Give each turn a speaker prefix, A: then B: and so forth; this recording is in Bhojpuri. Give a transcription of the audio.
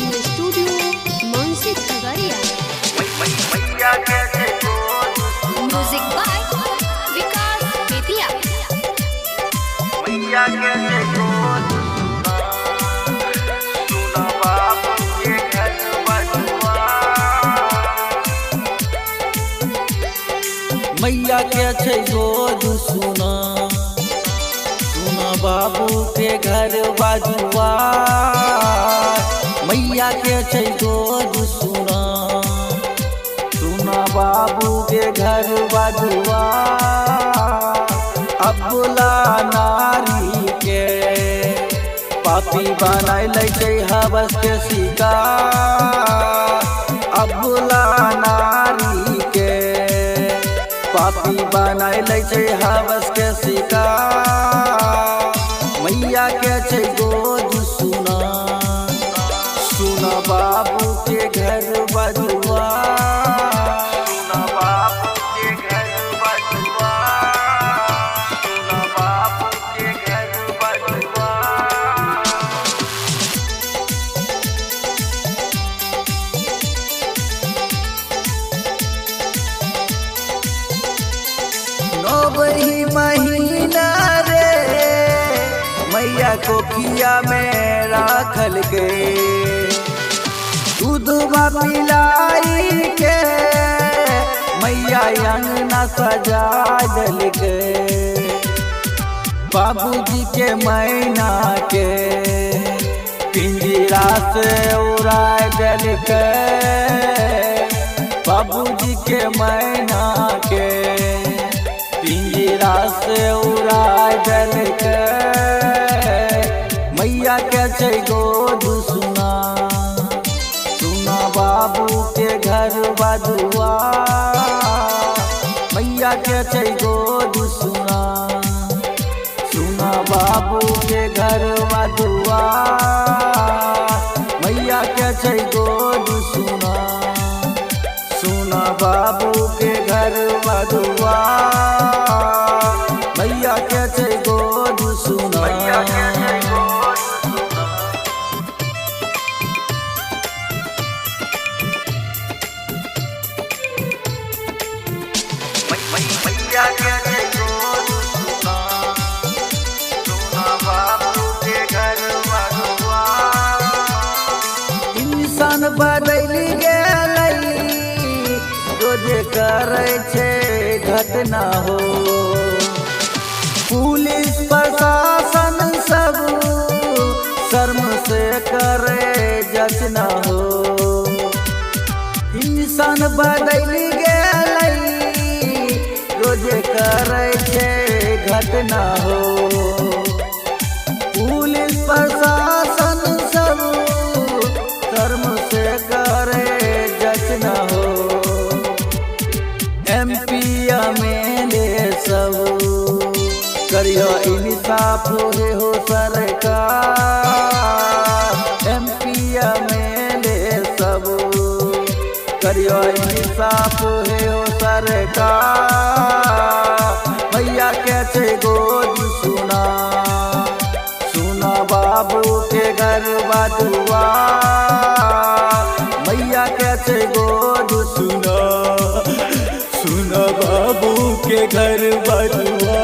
A: Recording studio Mansi Khagaria. Music by Vikas Bettiah.
B: मैया के छै गोद सुना सुना बाबू के घर बाजुआ। मैया के छै गोद सुना सुना बाबू के घर बाजुआ। अबुला नारी के पापी बनाय ले छै हवस के शिकार। अबुला नारी के पापी बनाय ले छै हवस के शिकार। मैया के छै गोद सुना सुना बाबू के घर बजुआ। सुना बाबू के घर बजुआ। सुना बाबू के घर बजुआ। नौबरी महीना रे मैया कोखिया में राखल गए। दूध पिलाई के मैया अंगना सजा दल गए। बाबूजी के मैना के पिंजरा से उड़ा दल गए। बाबूजी के मैना के पिंजरा से उड़ा दल के। मैया के छै गोद सुना सुना बाबू के घर बजुआ। मैया के छै गोद सुना सुना बाबू के घर बजुआ। मैया के छै गोद सुना सुना बाबू के घर बजुआ। मैया के छै गोद सुना। मैया के छै गोद सुना। मैया के छै गोद सुना सुना बाबू के घर बजुआ। इंसान बदल गेलै जे करे छै घटना हो। पुलिस प्रशासन सब शर्म से करे जचना हो। इंसान बदल गेलै रोज करे छै घटना हो। पुलिस प्रशासन सब शर्म से करे जचना हो। MP MLA सब करियो इंसाफ हो सरकार। MP MLA सब करियो इंसाफ हो सरकार। मैया के छै गोद सुना सुना बाबू के घर बजुआ। मैया के छै गोद सुना सुना बाबू के घर बजुआ।